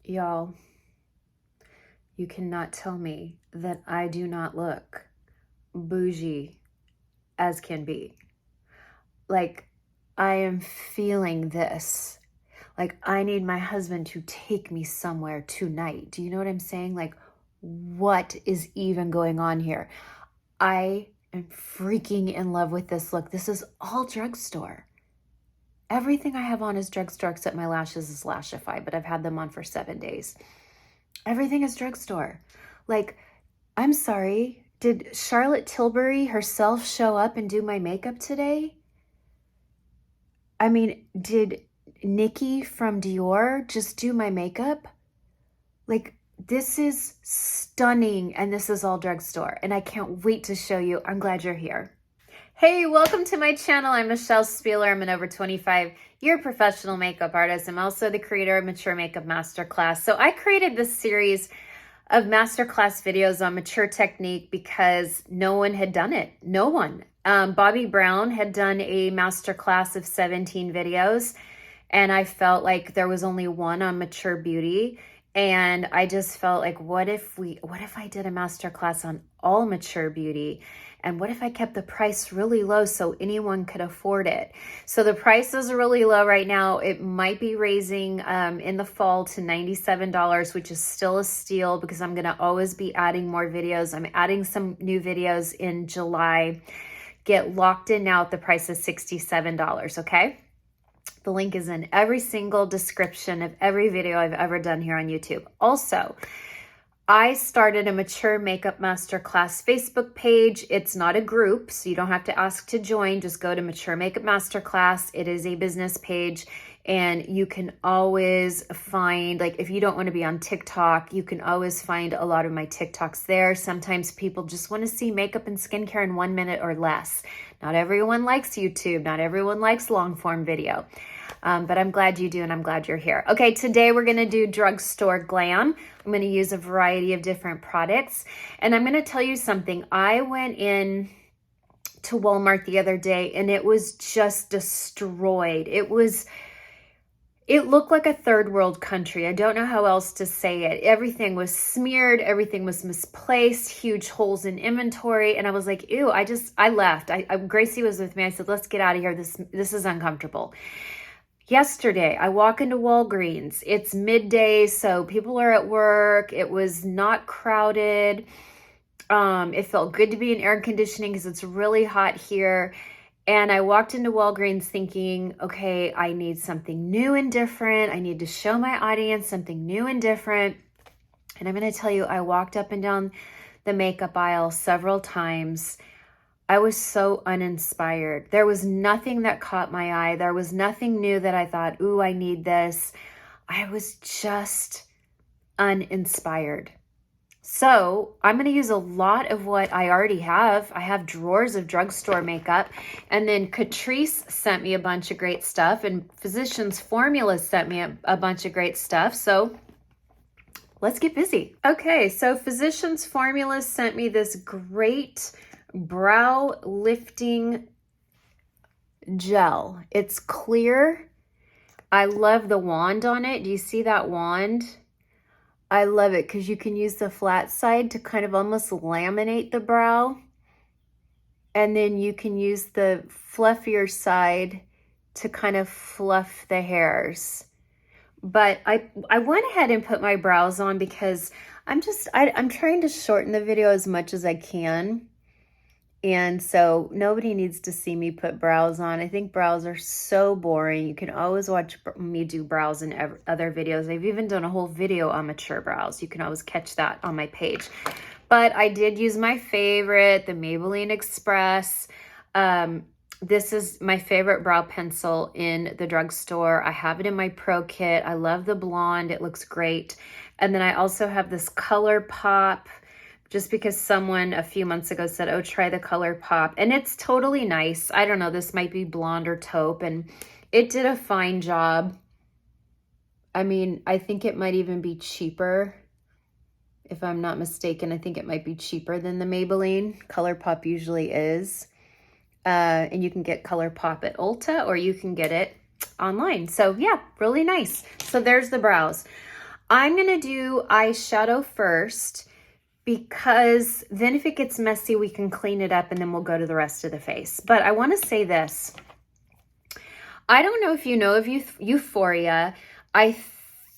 Y'all, you cannot tell me that I do not look bougie as can be. Like, I am feeling this. Like, I need my husband to take me somewhere tonight. Do you know what I'm saying? Like, what is even going on here? I am freaking in love with this look. This is all drugstore. Everything I have on is drugstore except my lashes is Lashify, but I've had them on for 7 days. Everything is drugstore. Like, I'm sorry, did Charlotte Tilbury herself show up and do my makeup today? I mean, did Nikki from Dior just do my makeup? Like, this is stunning, and this is all drugstore, and I can't wait to show you. I'm glad you're here. Hey, welcome to my channel. I'm Mr Spieler. I'm an over 25-year professional makeup artist. I'm also the creator of Mature Makeup Masterclass. So I created this series of masterclass videos on mature technique because no one had done it. No one. Bobbi Brown had done a masterclass of 17 videos, and I felt like there was only one on mature beauty. And I just felt like, what if I did a masterclass on all mature beauty? And what if I kept the price really low so anyone could afford it? So the price is really low right now. It might be raising in the fall to $97, which is still a steal because I'm going to always be adding more videos. I'm adding some new videos in July. Get locked in now at the price of $67, okay? The link is in every single description of every video I've ever done here on YouTube. Also, I started a Mature Makeup Masterclass Facebook page. It's not a group, so you don't have to ask to join. Just go to Mature Makeup Masterclass. It is a business page, and you can always find, like, if you don't want to be on TikTok, you can always find a lot of my TikToks there. Sometimes people just want to see makeup and skincare in 1 minute or less. Not everyone likes YouTube. Not everyone likes long form video. But I'm glad you do, and I'm glad you're here. Okay, today we're going to do Drugstore GLAM. I'm going to use a variety of different products, and I'm going to tell you something. I went in to Walmart the other day, and it was just destroyed. It looked like a third world country. I don't know how else to say it. Everything was smeared. Everything was misplaced, huge holes in inventory. And I was like, ew, I left. Gracie was with me. I said, let's get out of here. This is uncomfortable. Yesterday, I walk into Walgreens. It's midday, so people are at work. It was not crowded. It felt good to be in air conditioning because it's really hot here. And I walked into Walgreens thinking, okay, I need something new and different. I need to show my audience something new and different. And I'm going to tell you, I walked up and down the makeup aisle several times. I was so uninspired. There was nothing that caught my eye. There was nothing new that I thought, ooh, I need this. I was just uninspired. So I'm going to use a lot of what I already have. I have drawers of drugstore makeup. And then Catrice sent me a bunch of great stuff. And Physicians Formula sent me a bunch of great stuff. So let's get busy. Okay, so Physicians Formula sent me this great brow lifting gel. It's clear. I love the wand on it. Do you see that wand? I love it because you can use the flat side to kind of almost laminate the brow. And then you can use the fluffier side to kind of fluff the hairs. But I went ahead and put my brows on because I'm trying to shorten the video as much as I can. And so nobody needs to see me put brows on. I think brows are so boring. You can always watch me do brows in other videos. I've even done a whole video on mature brows. You can always catch that on my page. But I did use my favorite, the Maybelline Express. This is my favorite brow pencil in the drugstore. I have it in my pro kit. I love the blonde. It looks great. And then I also have this Color Pop, just because someone a few months ago said, oh, try the Color Pop. And it's totally nice. I don't know, this might be blonde or taupe, and it did a fine job. I mean, I think it might even be cheaper. If I'm not mistaken, I think it might be cheaper than the Maybelline. Color Pop usually is. And you can get Color Pop at Ulta, or you can get it online. So yeah, really nice. So there's the brows. I'm going to do eyeshadow first, because then if it gets messy, we can clean it up and then we'll go to the rest of the face. But I want to say this. I don't know if you know of Youthforia. I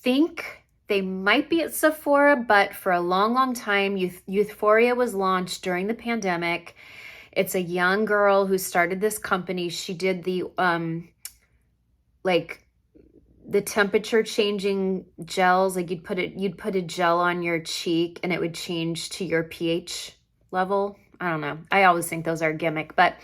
think they might be at Sephora, but for a long, long time, Youthforia was launched during the pandemic. It's a young girl who started this company. She did the, like, the temperature changing gels. Like you'd put a gel on your cheek and it would change to your pH level. I don't know. I always think those are a gimmick, but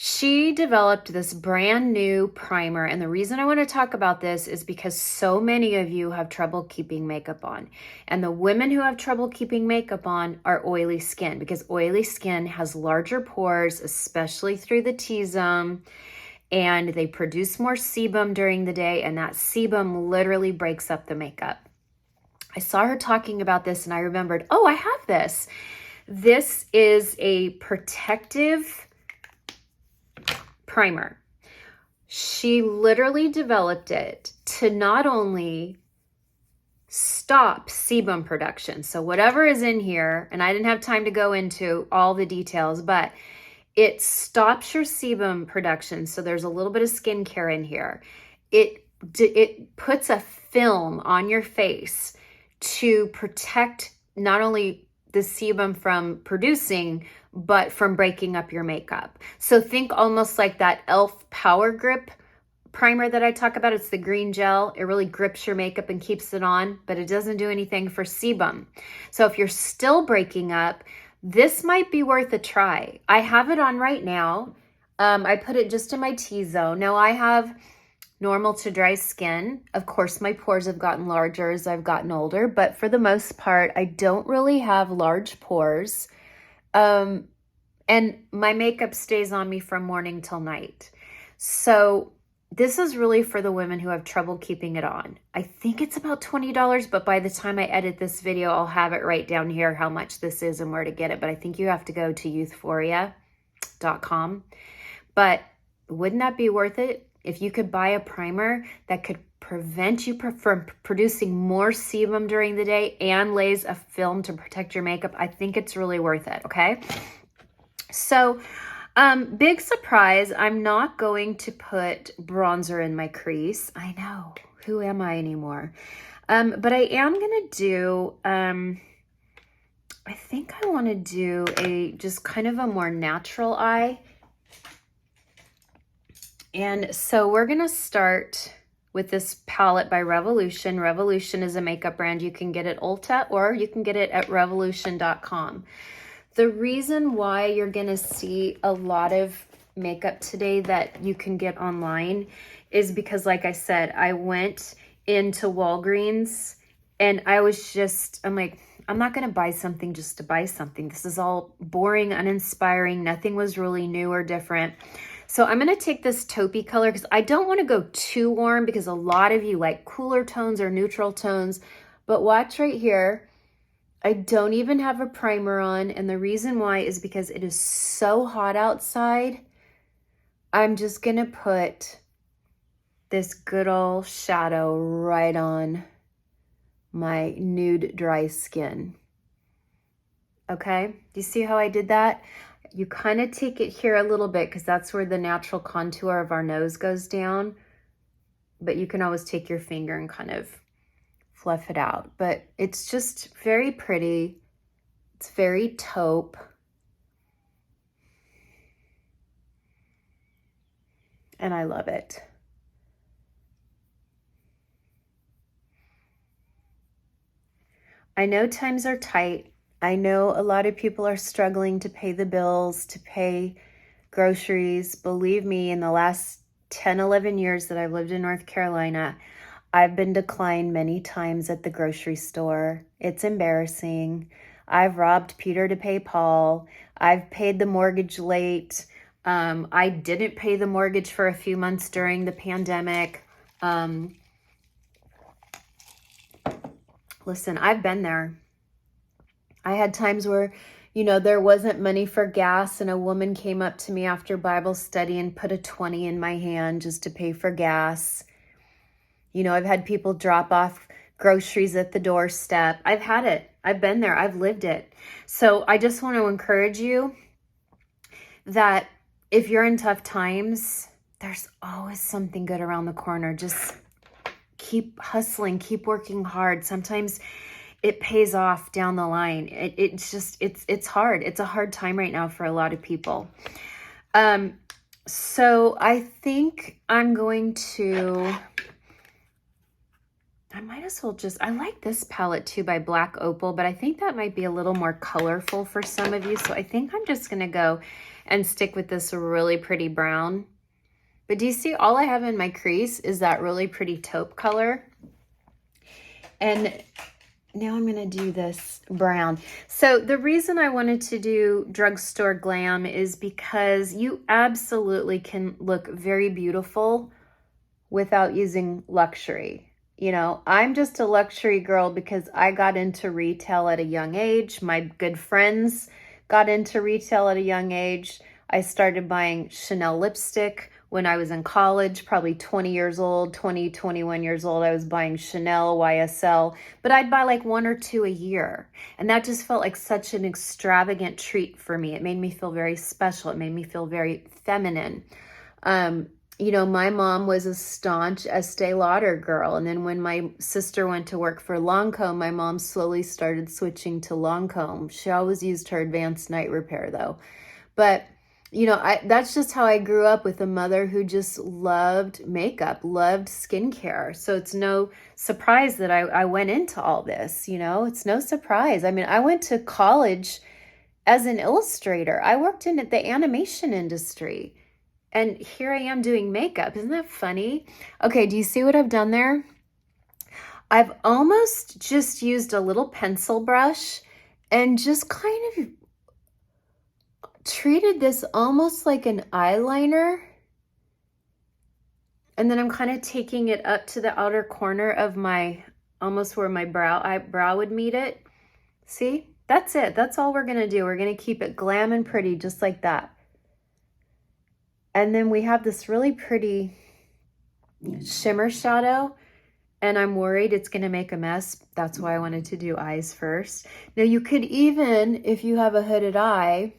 she developed this brand new primer. And the reason I want to talk about this is because so many of you have trouble keeping makeup on. And the women who have trouble keeping makeup on are oily skin, because oily skin has larger pores, especially through the T-zone. And they produce more sebum during the day, and that sebum literally breaks up the makeup. I saw her talking about this and I remembered, oh, I have this. This is a protective primer. She literally developed it to not only stop sebum production, so whatever is in here, and I didn't have time to go into all the details, but it stops your sebum production. So there's a little bit of skincare in here. It puts a film on your face to protect not only the sebum from producing, but from breaking up your makeup. So think almost like that e.l.f. Power Grip primer that I talk about. It's the green gel. It really grips your makeup and keeps it on, but it doesn't do anything for sebum. So if you're still breaking up, this might be worth a try. I have it on right now. I put it just in my T-zone. Now I have normal to dry skin. Of course, my pores have gotten larger as I've gotten older, but for the most part, I don't really have large pores. And my makeup stays on me from morning till night. So this is really for the women who have trouble keeping it on. I think it's about $20, but by the time I edit this video, I'll have it right down here how much this is and where to get it. But I think you have to go to youthforia.com. But wouldn't that be worth it if you could buy a primer that could prevent you from producing more sebum during the day and lays a film to protect your makeup? I think it's really worth it, okay? So big surprise, I'm not going to put bronzer in my crease. I know, who am I anymore? But I am going to do, I think I want to do just kind of a more natural eye. And so we're going to start with this palette by Revolution. Revolution is a makeup brand. You can get it at Ulta or you can get it at revolution.com. The reason why you're going to see a lot of makeup today that you can get online is because, like I said, I went into Walgreens and I'm like, I'm not going to buy something just to buy something. This is all boring, uninspiring. Nothing was really new or different. So I'm going to take this taupey color because I don't want to go too warm because a lot of you like cooler tones or neutral tones. But watch right here. I don't even have a primer on, and the reason why is because it is so hot outside. I'm just gonna put this good old shadow right on my nude dry skin. Okay, do you see how I did that? You kind of take it here a little bit because that's where the natural contour of our nose goes down, but you can always take your finger and kind of fluff it out. But it's just very pretty. It's very taupe. And I love it. I know times are tight. I know a lot of people are struggling to pay the bills, to pay groceries. Believe me, in the last 10, 11 years that I've lived in North Carolina, I've been declined many times at the grocery store. It's embarrassing. I've robbed Peter to pay Paul. I've paid the mortgage late. I didn't pay the mortgage for a few months during the pandemic. Listen, I've been there. I had times where, you know, there wasn't money for gas and a woman came up to me after Bible study and put a 20 in my hand just to pay for gas. You know, I've had people drop off groceries at the doorstep. I've had it. I've been there. I've lived it. So I just want to encourage you that if you're in tough times, there's always something good around the corner. Just keep hustling, keep working hard. Sometimes it pays off down the line. It's hard. It's a hard time right now for a lot of people. So I think I'm going to, I might as well just, I like this palette too by Black Opal, but I think that might be a little more colorful for some of you. So I think I'm just going to go and stick with this really pretty brown. But do you see all I have in my crease is that really pretty taupe color? And now I'm going to do this brown. So the reason I wanted to do Drugstore GLAM is because you absolutely can look very beautiful without using luxury. You know, I'm just a luxury girl because I got into retail at a young age. My good friends got into retail at a young age. I started buying Chanel lipstick when I was in college, probably 20 years old, 20, 21 years old. I was buying Chanel, YSL, but I'd buy like 1 or 2 a year. And that just felt like such an extravagant treat for me. It made me feel very special. It made me feel very feminine. You know, my mom was a staunch Estee Lauder girl. And then when my sister went to work for Lancome, my mom slowly started switching to Lancome. She always used her advanced night repair though. But, you know, that's just how I grew up, with a mother who just loved makeup, loved skincare. So it's no surprise that I went into all this, you know, it's no surprise. I mean, I went to college as an illustrator. I worked in the animation industry. And here I am doing makeup. Isn't that funny? Okay, do you see what I've done there? I've almost just used a little pencil brush and just kind of treated this almost like an eyeliner. And then I'm kind of taking it up to the outer corner of my, almost where my brow would meet it. See? That's it. That's all we're going to do. We're going to keep it glam and pretty just like that. And then we have this really pretty shimmer shadow, and I'm worried it's going to make a mess. That's why I wanted to do eyes first. Now you could even, if you have a hooded eye,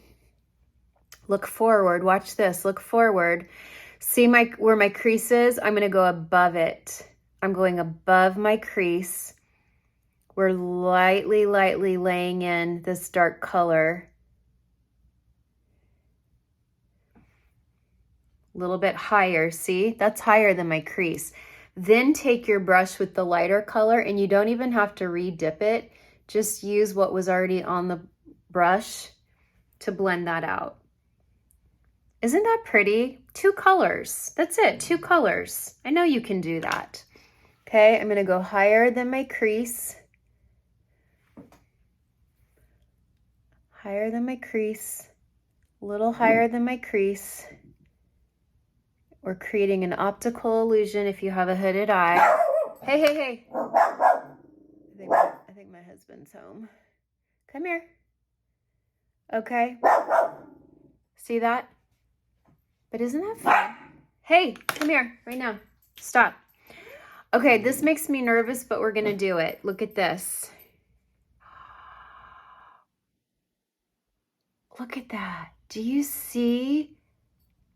look forward. Watch this. Look forward. See where my crease is? I'm going to go above it. I'm going above my crease. We're lightly laying in this dark color. A little bit higher, see? That's higher than my crease. Then take your brush with the lighter color, and you don't even have to re-dip it. Just use what was already on the brush to blend that out. Isn't that pretty? 2 colors. That's it, 2 colors. I know you can do that. Okay, I'm gonna go higher than my crease. Higher than my crease. A little higher than my crease. We're creating an optical illusion if you have a hooded eye. Hey. I think my husband's home. Come here. Okay. See that? But isn't that fun? Hey, come here right now. Stop. Okay, this makes me nervous, but we're going to do it. Look at this. Look at that. Do you see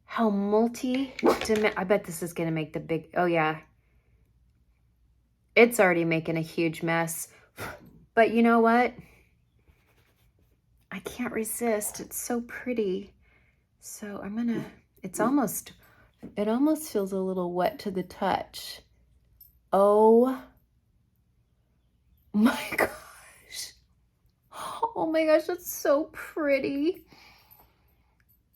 how I bet this is going to make the big, oh yeah. It's already making a huge mess. But you know what? I can't resist. It's so pretty. So I'm going to, it almost feels a little wet to the touch. Oh my gosh. Oh my gosh, that's so pretty.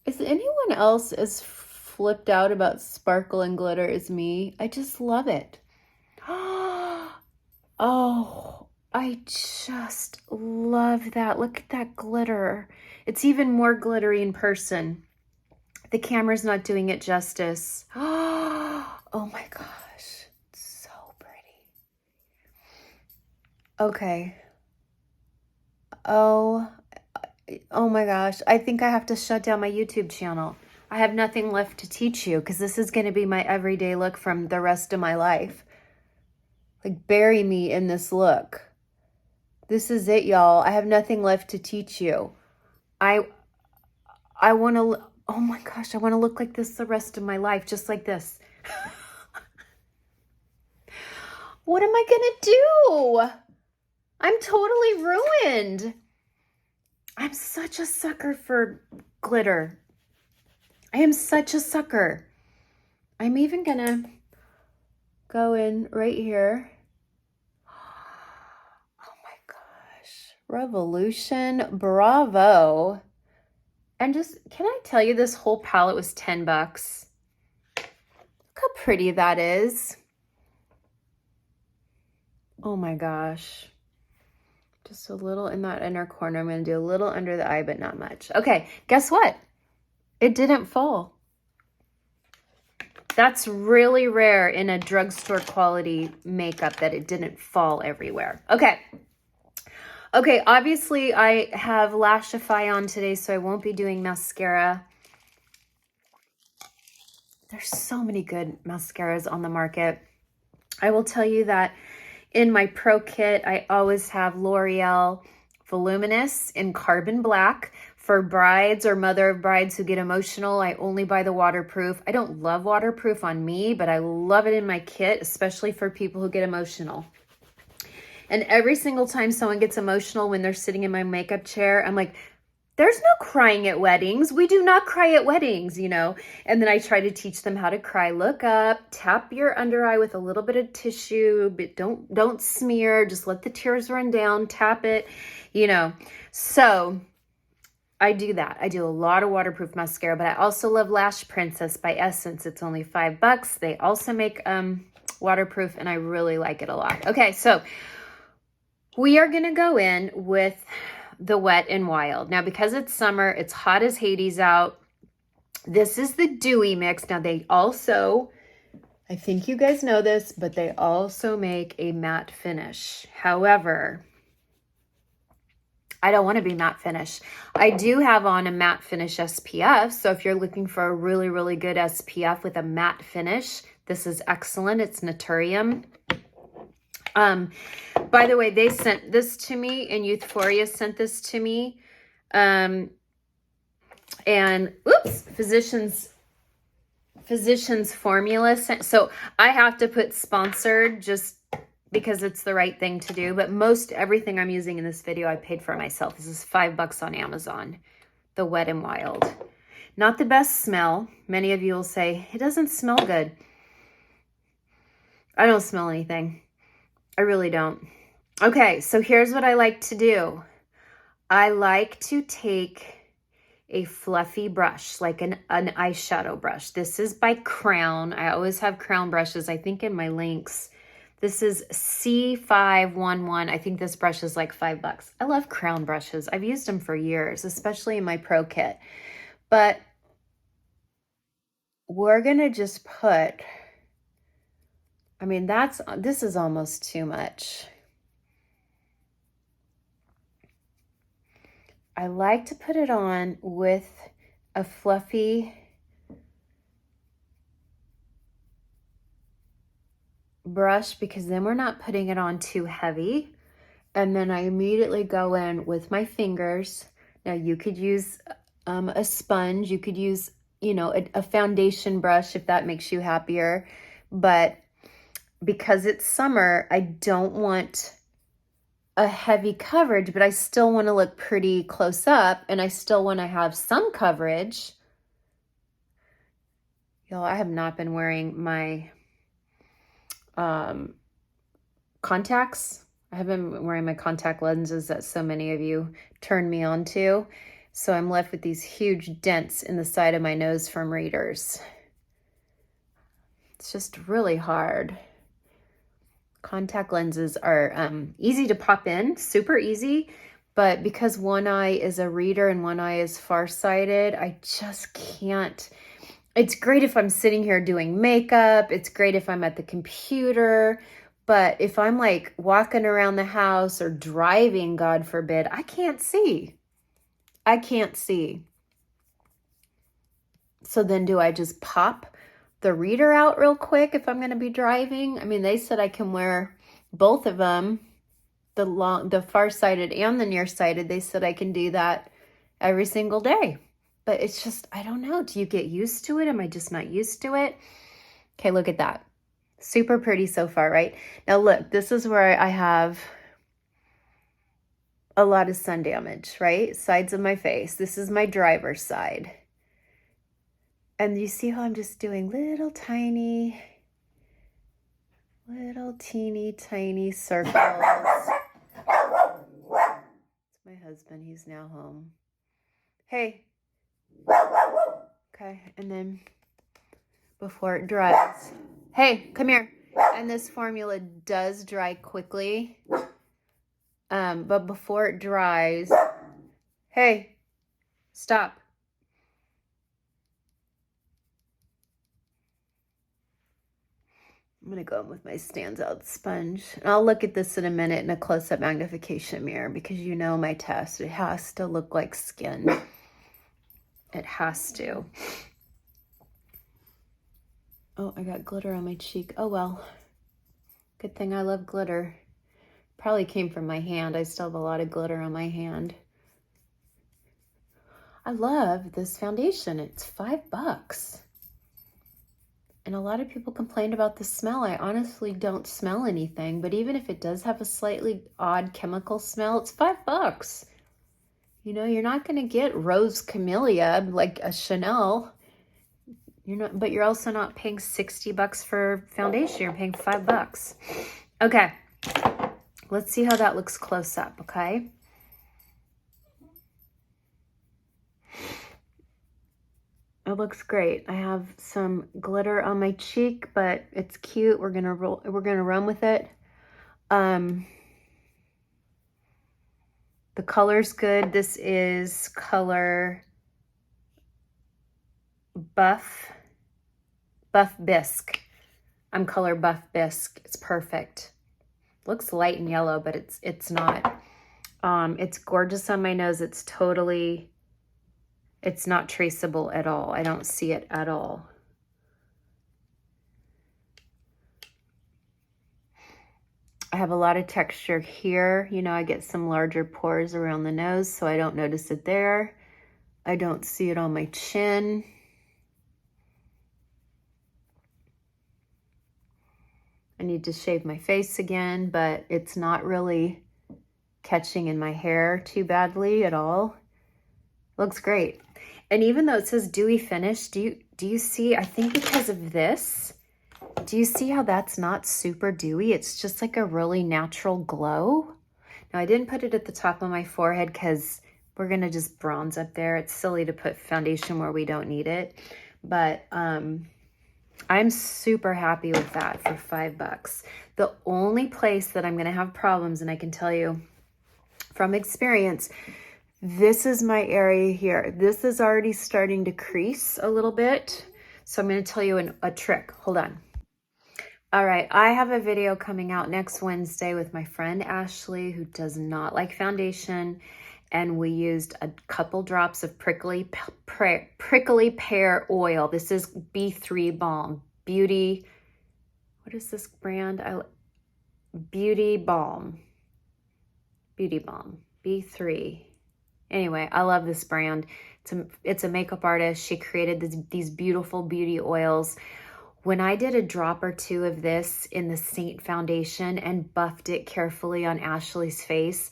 Is anyone else as flipped out about sparkle and glitter as me? I just love it. Oh, I just love that. Look at that glitter. It's even more glittery in person. The camera's not doing it justice. Oh my gosh, it's so pretty. Okay. Oh my gosh, I think I have to shut down my YouTube channel. I have nothing left to teach you because this is going to be my everyday look from the rest of my life. Like, bury me in this look. This is it, y'all. I have nothing left to teach you. I want to, oh my gosh, I want to look like this the rest of my life, just like this. What am I going to do? I'm totally ruined. I'm such a sucker for glitter. I am such a sucker. I'm even going to go in right here. Oh my gosh. Revolution. Bravo. And just, can I tell you, this whole palette was 10 bucks. Look how pretty that is. Oh my gosh. Just a little in that inner corner. I'm going to do a little under the eye, but not much. Okay, guess what? It didn't fall. That's really rare in a drugstore quality makeup, that it didn't fall everywhere. Okay. Okay, obviously I have Lashify on today, so I won't be doing mascara. There's so many good mascaras on the market. I will tell you that in my pro kit, I always have L'Oreal Voluminous in Carbon Black. For brides or mother of brides who get emotional, I only buy the waterproof. I don't love waterproof on me, but I love it in my kit, especially for people who get emotional. And every single time someone gets emotional when they're sitting in my makeup chair, I'm like, there's no crying at weddings. We do not cry at weddings, you know? And then I try to teach them how to cry. Look up, tap your under eye with a little bit of tissue, but don't smear. Just let the tears run down, tap it, you know? So I do that. I do a lot of waterproof mascara, but I also love Lash Princess by Essence. It's only $5. They also make waterproof, and I really like it a lot. Okay, so we are gonna go in with the Wet and Wild. Now, because it's summer, it's hot as Hades out. This is the Dewy mix. Now, they also, I think you guys know this, but they also make a matte finish. However, I don't want to be matte finish. I do have on a matte finish SPF. So if you're looking for a really, really good SPF with a matte finish, this is excellent. It's Naturium. By the way, they sent this to me, and Youthforia sent this to me. And oops, Physicians Formula sent. So I have to put sponsored just because it's the right thing to do. But most everything I'm using in this video, I paid for myself. This is $5 on Amazon. The Wet and Wild. Not the best smell. Many of you will say, it doesn't smell good. I don't smell anything. I really don't. Okay, so here's what I like to do. I like to take a fluffy brush, like an eyeshadow brush. This is by Crown. I always have Crown brushes, I think in my links. This is C511. I think this brush is like $5. I love Crown brushes. I've used them for years, especially in my pro kit. But we're gonna just put, I mean, this is almost too much. I like to put it on with a fluffy brush, because then we're not putting it on too heavy. And then I immediately go in with my fingers. Now you could use a sponge. You could use, you know, a foundation brush if that makes you happier. But because it's summer, I don't want a heavy coverage, but I still want to look pretty close up, and I still want to have some coverage. Y'all, I have not been wearing my contacts. I have been wearing my contact lenses that so many of you turned me on to. So I'm left with these huge dents in the side of my nose from readers. It's just really hard. Contact lenses are easy to pop in, super easy, but because one eye is a reader and one eye is farsighted, I just can't. It's great if I'm sitting here doing makeup. It's great if I'm at the computer, but if I'm like walking around the house or driving, God forbid, I can't see. I can't see. So then do I just pop the reader out real quick if I'm going to be driving? I mean, they said I can wear both of them, the far-sighted and the nearsighted, they said I can do that every single day. But it's just, I don't know. Do you get used to it? Am I just not used to it? Okay, look at that. Super pretty so far, right? Now look, this is where I have a lot of sun damage, right? Sides of my face. This is my driver's side. And you see how I'm just doing little teeny tiny circles. It's my husband. He's now home. Hey. Okay, and then before it dries. Hey, come here. And this formula does dry quickly. But before it dries, hey, stop. I'm going to go in with my stands out sponge. And I'll look at this in a minute in a close-up magnification mirror because you know my test. It has to look like skin. It has to. Oh, I got glitter on my cheek. Oh, well. Good thing I love glitter. Probably came from my hand. I still have a lot of glitter on my hand. I love this foundation. It's $5. And a lot of people complained about the smell. I honestly don't smell anything, but even if it does have a slightly odd chemical smell, it's $5. You know, you're not going to get Rose Camellia like a Chanel. You're not, but you're also not paying $60 for foundation. You're paying $5. Okay. Let's see how that looks close up, okay? It looks great. I have some glitter on my cheek, but it's cute. We're gonna run with it. The color's good. This is color Buff Bisque. I'm color Buff Bisque. It's perfect. Looks light and yellow, but it's not. It's gorgeous on my nose. It's not traceable at all. I don't see it at all. I have a lot of texture here. You know, I get some larger pores around the nose, so I don't notice it there. I don't see it on my chin. I need to shave my face again, but it's not really catching in my hair too badly at all. Looks great. And even though it says dewy finish, do you see, I think because of this, do you see how that's not super dewy? It's just like a really natural glow. Now I didn't put it at the top of my forehead because we're gonna just bronze up there. It's silly to put foundation where we don't need it. But I'm super happy with that for $5. The only place that I'm gonna have problems, and I can tell you from experience, this is my area here. This is already starting to crease a little bit. So I'm going to tell you a trick. Hold on. All right. I have a video coming out next Wednesday with my friend Ashley, who does not like foundation. And we used a couple drops of prickly-pear-oil. This is B3 Balm. Beauty. What is this brand? Beauty Balm. Beauty Balm. B3. Anyway, I love this brand. It's a makeup artist. She created these beautiful beauty oils. When I did a drop or two of this in the Saint foundation and buffed it carefully on Ashley's face,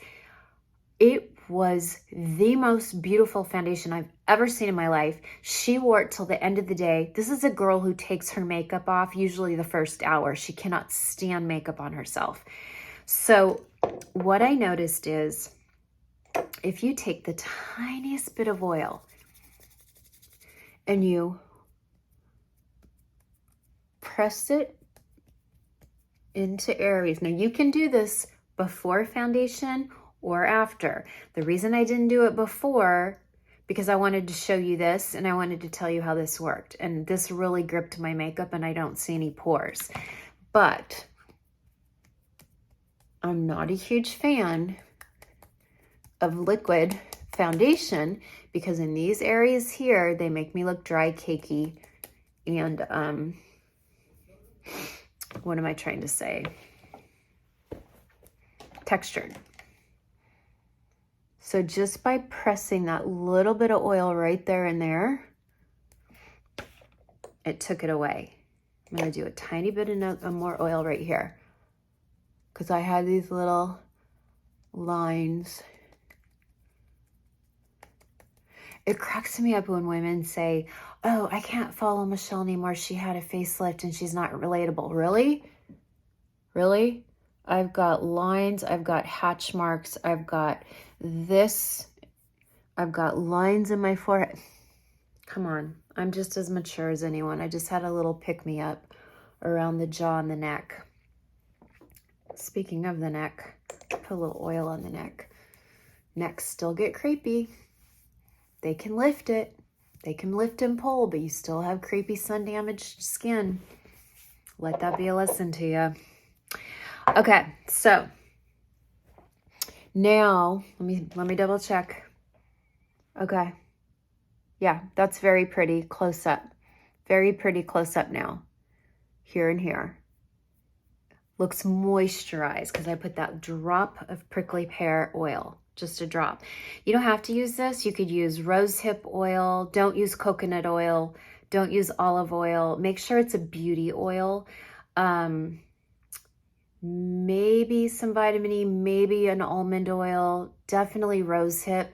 it was the most beautiful foundation I've ever seen in my life. She wore it till the end of the day. This is a girl who takes her makeup off usually the first hour. She cannot stand makeup on herself. So what I noticed is, if you take the tiniest bit of oil and you press it into areas. Now you can do this before foundation or after. The reason I didn't do it before, because I wanted to show you this and I wanted to tell you how this worked. And this really gripped my makeup and I don't see any pores. But I'm not a huge fan of liquid foundation because in these areas here, they make me look dry, cakey, and what am I trying to say? textured. So just by pressing that little bit of oil right there and there, it took it away. I'm gonna do a tiny bit of more oil right here because I had these little lines. It cracks me up when women say, oh, I can't follow Michelle anymore. She had a facelift and she's not relatable. Really? Really? I've got lines, I've got hatch marks, I've got this, I've got lines in my forehead. Come on, I'm just as mature as anyone. I just had a little pick-me-up around the jaw and the neck. Speaking of the neck, put a little oil on the neck. Necks still get crepey. They can lift it. They can lift and pull, but you still have crepey sun-damaged skin. Let that be a lesson to you. Okay, so now let me double check. Okay. Yeah, that's very pretty close up. Very pretty close up now. Here and here. Looks moisturized because I put that drop of prickly pear oil. Just a drop. You don't have to use this. You could use rosehip oil. Don't use coconut oil. Don't use olive oil. Make sure it's a beauty oil. Maybe some vitamin E, maybe an almond oil, definitely rosehip.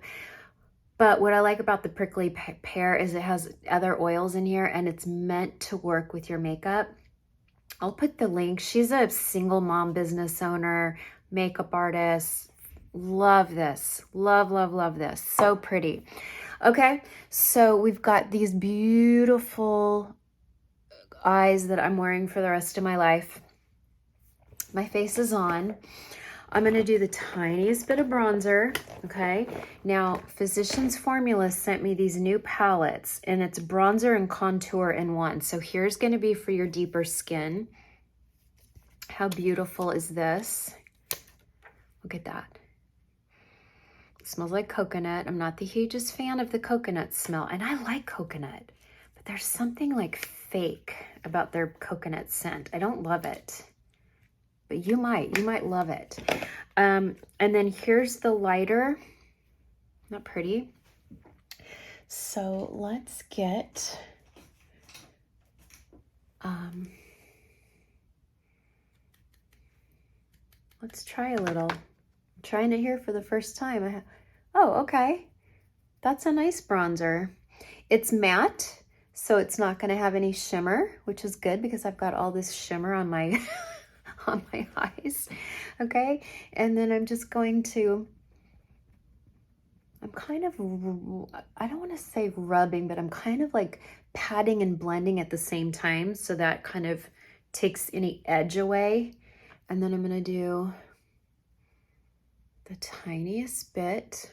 But what I like about the prickly pear is it has other oils in here and it's meant to work with your makeup. I'll put the link. She's a single mom business owner, makeup artist. Love this. Love, love, love this. So pretty. Okay, so we've got these beautiful eyes that I'm wearing for the rest of my life. My face is on. I'm going to do the tiniest bit of bronzer, okay? Now, Physicians Formula sent me these new palettes, and it's bronzer and contour in one. So here's going to be for your deeper skin. How beautiful is this? Look at that. It smells like coconut. I'm not the hugest fan of the coconut smell, and I like coconut, but there's something like fake about their coconut scent. I don't love it. But you might love it. And then here's the lighter. Not pretty. So let's get, let's try a little. I'm trying it here for the first time. Oh, okay. That's a nice bronzer. It's matte, so it's not gonna have any shimmer, which is good because I've got all this shimmer on my on my eyes, okay? And then I'm just going to, I'm kind of, I don't want to say rubbing, but I'm kind of like patting and blending at the same time, so that kind of takes any edge away. And then I'm going to do the tiniest bit.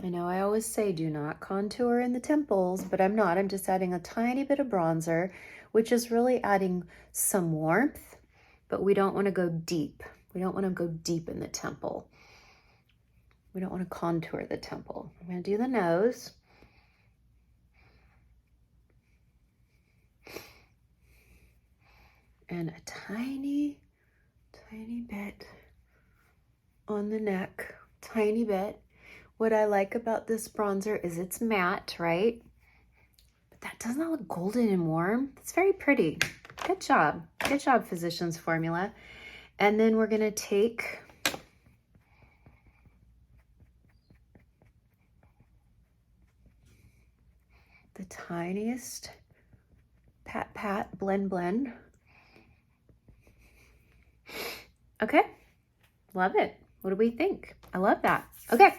I know I always say do not contour in the temples, but I'm not. I'm just adding a tiny bit of bronzer, which is really adding some warmth, but we don't want to go deep. We don't want to go deep in the temple. We don't want to contour the temple. I'm going to do the nose. And a tiny, tiny bit on the neck. Tiny bit. What I like about this bronzer is it's matte, right? But that does not look golden and warm. It's very pretty. Good job. Good job, Physicians Formula. And then we're going to take the tiniest pat, pat, blend, blend. Okay. Love it. What do we think? I love that. Okay.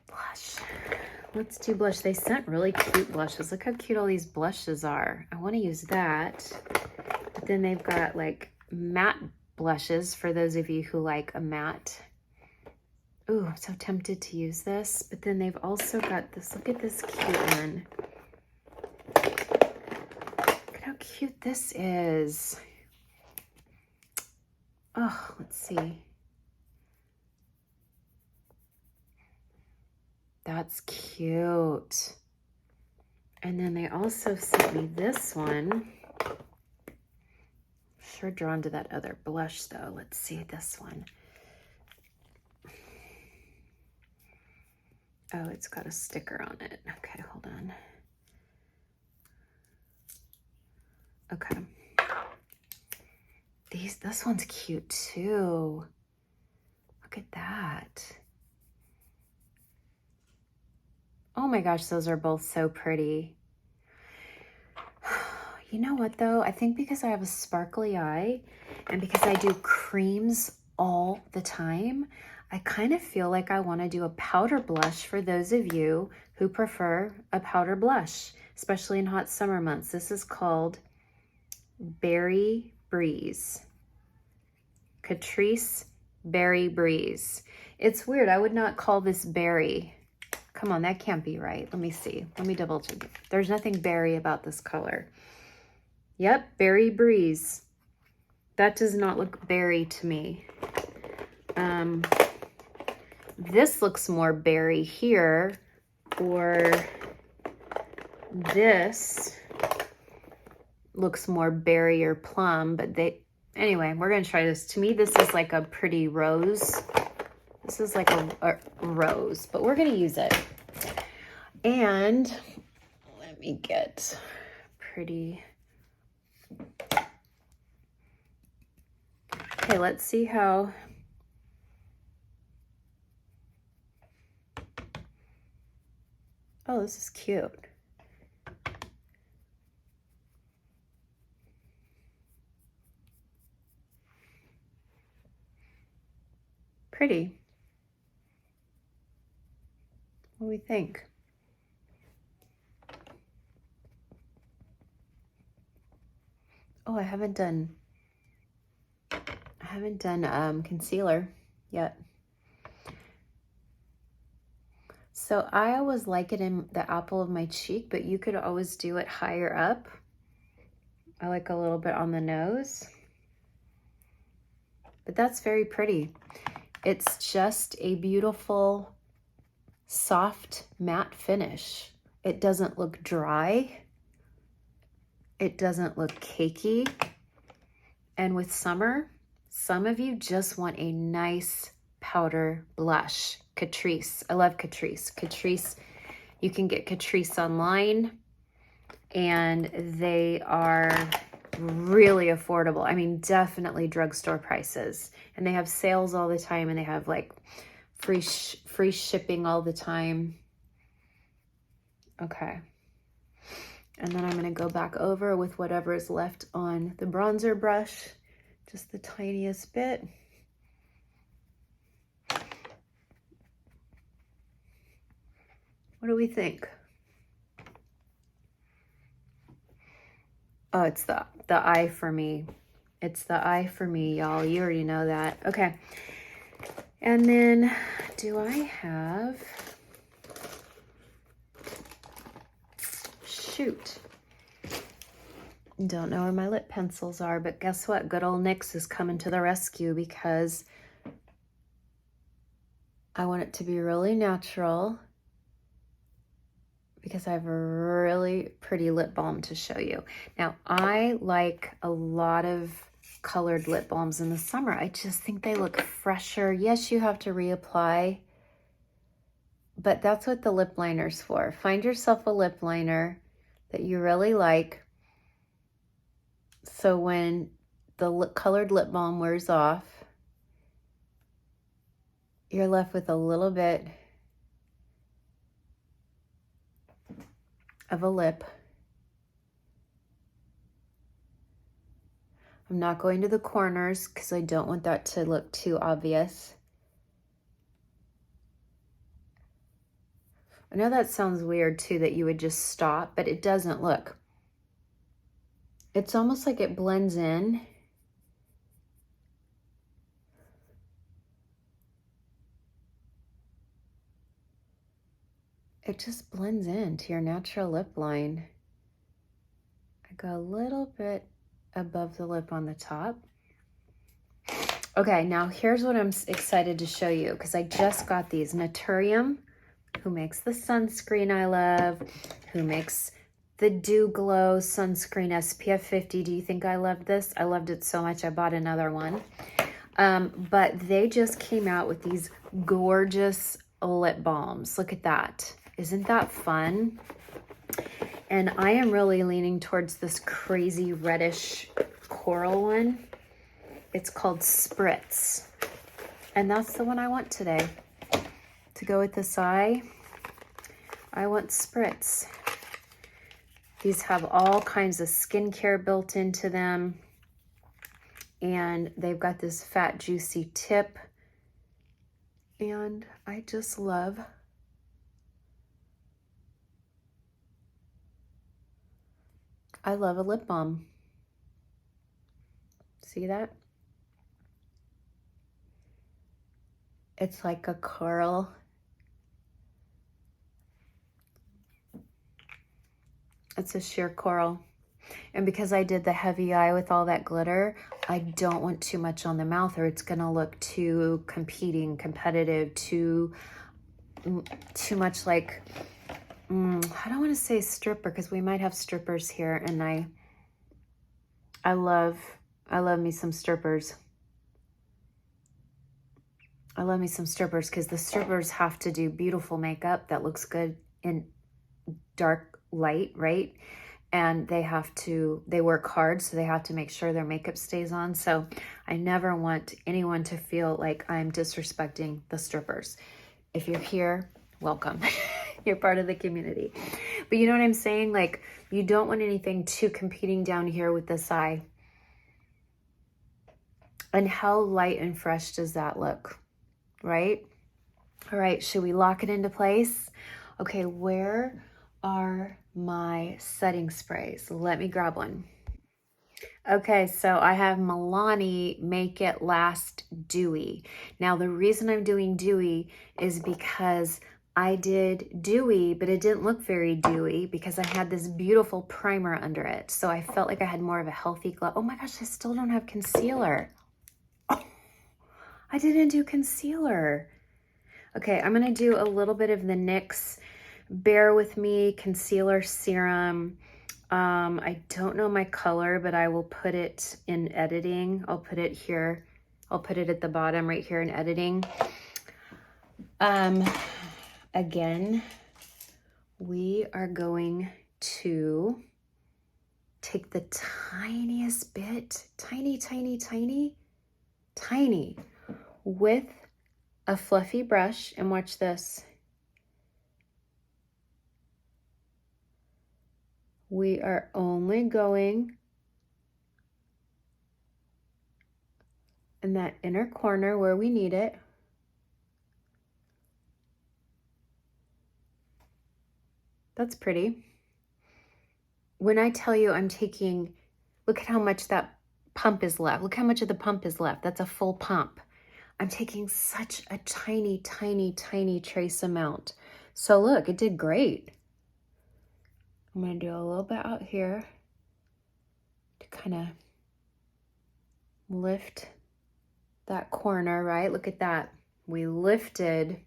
Blush. Let's do blush. They sent really cute blushes. Look how cute all these blushes are. I want to use that. But then they've got like matte blushes for those of you who like a matte. Ooh, I'm so tempted to use this. But then they've also got this. Look at this cute one. Look at how cute this is. Oh, let's see. That's cute. And then they also sent me this one Sure drawn to that other blush though. Let's see this one. Oh, it's got a sticker on it. Okay, hold on. Okay. This one's cute too. Look at that. Oh my gosh, those are both so pretty. You know what though? I think because I have a sparkly eye and because I do creams all the time, I kind of feel like I want to do a powder blush for those of you who prefer a powder blush, especially in hot summer months. This is called Berry Breeze. Catrice Berry Breeze. It's weird. I would not call this berry. Come on, that can't be right. Let me see. Let me double check. There's nothing berry about this color. Yep, Berry Breeze. That does not look berry to me. This looks more berry here, or this looks more berry or plum, but anyway, we're gonna try this. To me, this is like a pretty rose. This is like a rose, but we're gonna use it. And let me get pretty. Okay, let's see how. Oh, this is cute. Pretty. What do we think? Oh, I haven't done concealer yet. So I always like it in the apple of my cheek, but you could always do it higher up. I like a little bit on the nose, but that's very pretty. It's just a beautiful, soft, matte finish. It doesn't look dry. It doesn't look cakey. And with summer, some of you just want a nice powder blush. Catrice. I love Catrice. Catrice, you can get Catrice online and they are really affordable. I mean, definitely drugstore prices. And they have sales all the time and they have like free shipping all the time. Okay. And then I'm going to go back over with whatever is left on the bronzer brush, just the tiniest bit. What do we think? Oh, it's the eye for me. It's the eye for me, y'all. You already know that. Okay. And then do I have... Shoot. Don't know where my lip pencils are, but guess what? Good old NYX is coming to the rescue because I want it to be really natural because I have a really pretty lip balm to show you. Now, I like a lot of colored lip balms in the summer. I just think they look fresher. Yes, you have to reapply, but that's what the lip liner's for. Find yourself a lip liner that you really like. So when the colored lip balm wears off, you're left with a little bit of a lip. I'm not going to the corners because I don't want that to look too obvious. I know that sounds weird too, that you would just stop, but it doesn't. Look. It's almost like it blends in. It just blends into your natural lip line. I go a little bit above the lip on the top. Okay, now here's what I'm excited to show you because I just got these. Naturium, who makes the sunscreen I love, who makes the Dew Glow Sunscreen SPF 50. Do you think I loved this? I loved it so much I bought another one. But they just came out with these gorgeous lip balms. Look at that. Isn't that fun? And I am really leaning towards this crazy reddish coral one. It's called Spritz. And that's the one I want today. To go with this eye, I want Spritz. These have all kinds of skincare built into them. And they've got this fat, juicy tip. And I just love a lip balm. See that? It's like a coral. It's a sheer coral. And because I did the heavy eye with all that glitter, I don't want too much on the mouth or it's gonna look too competitive, too much like, I don't wanna say stripper because we might have strippers here and I love me some strippers. I love me some strippers because the strippers have to do beautiful makeup that looks good in dark light, right? And they work hard, so they have to make sure their makeup stays on. So I never want anyone to feel like I'm disrespecting the strippers. If you're here, welcome. You're part of the community. But you know what I'm saying? Like, you don't want anything too competing down here with this eye. And how light and fresh does that look, right? All right, should we lock it into place? Okay, where are my setting sprays? Let me grab one. Okay, so I have Milani Make It Last Dewy. Now, the reason I'm doing dewy is because I did dewy, but it didn't look very dewy because I had this beautiful primer under it. So I felt like I had more of a healthy glow. Oh my gosh, I still don't have concealer. Oh, I didn't do concealer. Okay, I'm gonna do a little bit of the NYX Bear With Me Concealer Serum. I don't know my color, but I will put it in editing. I'll put it here. I'll put it at the bottom right here in editing. Again, we are going to take the tiniest bit, tiny, with a fluffy brush, and watch this. We are only going in that inner corner where we need it. That's pretty. When I tell you I'm taking, look at how much that pump is left. Look how much of the pump is left. That's a full pump. I'm taking such a tiny trace amount. So look, it did great. I'm gonna do a little bit out here to kind of lift that corner, right? Look at that. We lifted,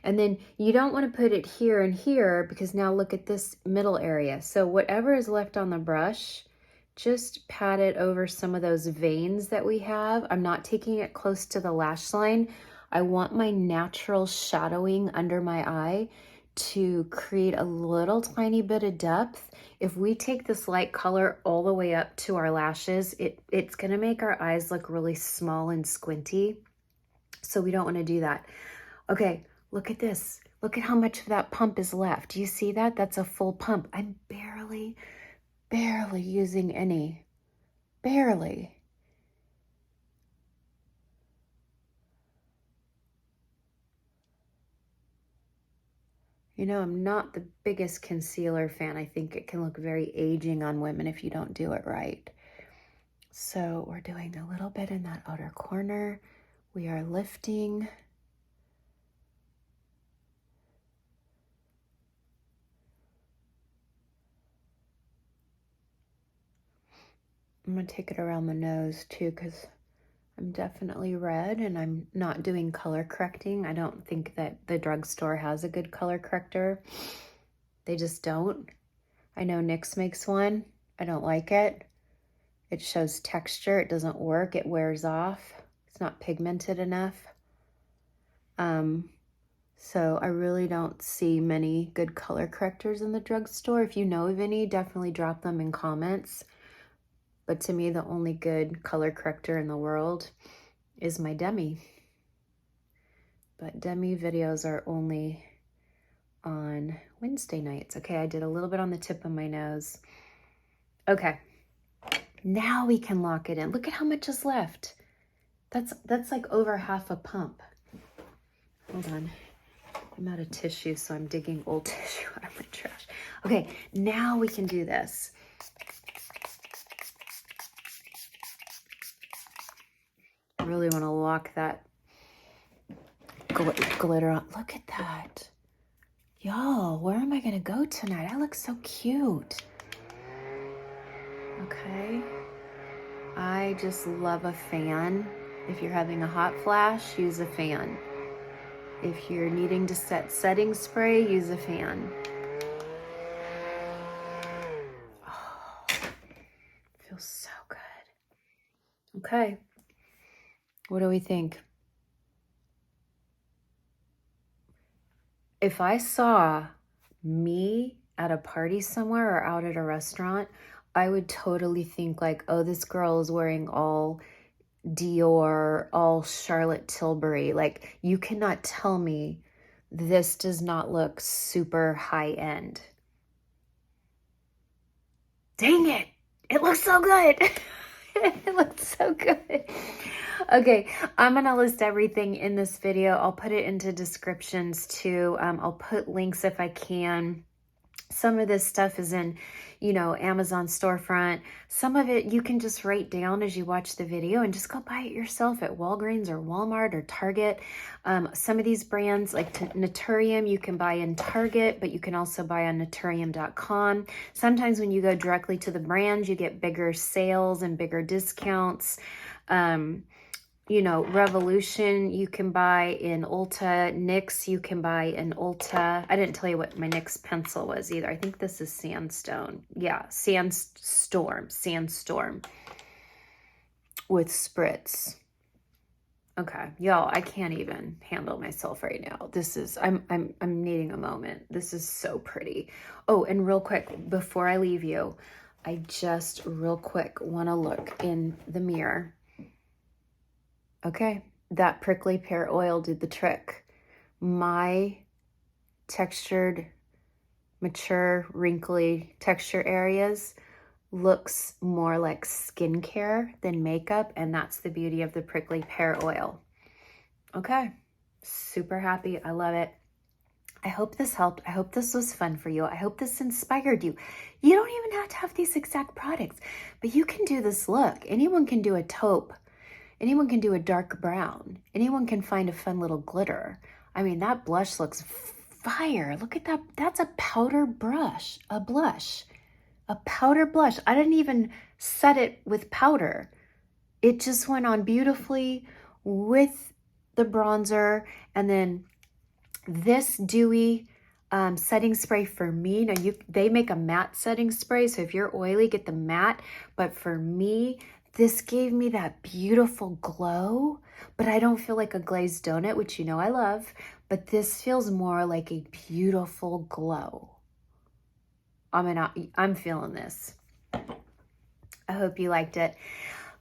and then you don't want to put it here and here because now look at this middle area. So whatever is left on the brush, just pat it over some of those veins that we have. I'm not taking it close to the lash line. I want my natural shadowing under my eye to create a little tiny bit of depth. If we take this light color all the way up to our lashes, it's gonna make our eyes look really small and squinty. So we don't wanna do that. Okay, look at this. Look at how much of that pump is left. Do you see that? That's a full pump. I'm barely using any. Barely. You know, I'm not the biggest concealer fan. I think it can look very aging on women if you don't do it right. So we're doing a little bit in that outer corner. We are lifting. I'm gonna take it around the nose too because I'm definitely red and I'm not doing color correcting. I don't think that the drugstore has a good color corrector. They just don't. I know NYX makes one. I don't like it. It shows texture. It doesn't work. It wears off. It's not pigmented enough. So I really don't see many good color correctors in the drugstore. If you know of any, definitely drop them in comments. But to me, the only good color corrector in the world is my Demi. But Demi videos are only on Wednesday nights. Okay, I did a little bit on the tip of my nose. Okay, now we can lock it in. Look at how much is left. That's like over half a pump. Hold on. I'm out of tissue, so I'm digging old tissue out of my trash. Okay, now we can do this. I really want to lock that glitter on. Look at that. Y'all, where am I going to go tonight? I look so cute. Okay. I just love a fan. If you're having a hot flash, use a fan. If you're needing to set setting spray, use a fan. Oh, feels so good. Okay. What do we think? If I saw me at a party somewhere or out at a restaurant, I would totally think like, oh, this girl is wearing all Dior, all Charlotte Tilbury. Like, you cannot tell me this does not look super high end. Dang it. It looks so good. It looks so good. Okay, I'm going to list everything in this video. I'll put it into descriptions too. I'll put links if I can. Some of this stuff is in, you know, Amazon storefront. Some of it you can just write down as you watch the video and just go buy it yourself at Walgreens or Walmart or Target. Some of these brands like Naturium you can buy in Target, but you can also buy on Naturium.com. Sometimes when you go directly to the brand, you get bigger sales and bigger discounts. You know, Revolution you can buy in Ulta. NYX you can buy in Ulta. I didn't tell you what my NYX pencil was either. I think this is Sandstone. Yeah, Sandstorm with Spritz. Okay, y'all, I can't even handle myself right now. This is I'm needing a moment. This is so pretty. Oh, and real quick before I leave you, I just real quick want to look in the mirror. Okay, that prickly pear oil did the trick. My textured, mature, wrinkly texture areas looks more like skincare than makeup, and that's the beauty of the prickly pear oil. Okay, super happy. I love it. I hope this helped. I hope this was fun for you. I hope this inspired you. You don't even have to have these exact products, but you can do this look. Anyone can do a taupe. Anyone can do a dark brown. Anyone can find a fun little glitter. I mean, that blush looks fire. Look at that. That's a powder brush, a blush, a powder blush. I didn't even set it with powder. It just went on beautifully with the bronzer. And then this dewy setting spray for me. Now, they make a matte setting spray. So if you're oily, get the matte. But for me, this gave me that beautiful glow, but I don't feel like a glazed donut, which you know I love, but this feels more like a beautiful glow. I'm feeling this. I hope you liked it.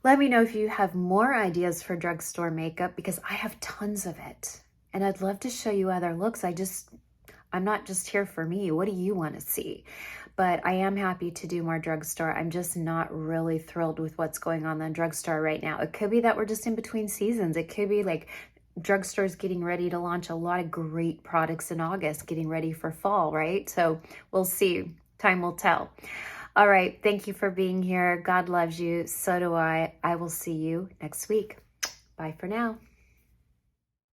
Let me know if you have more ideas for drugstore makeup because I have tons of it. And I'd love to show you other looks. I'm not just here for me. What do you want to see? But I am happy to do more drugstore. I'm just not really thrilled with what's going on in the drugstore right now. It could be that we're just in between seasons. It could be like drugstore's getting ready to launch a lot of great products in August, getting ready for fall, right? So we'll see. Time will tell. All right. Thank you for being here. God loves you. So do I. I will see you next week. Bye for now.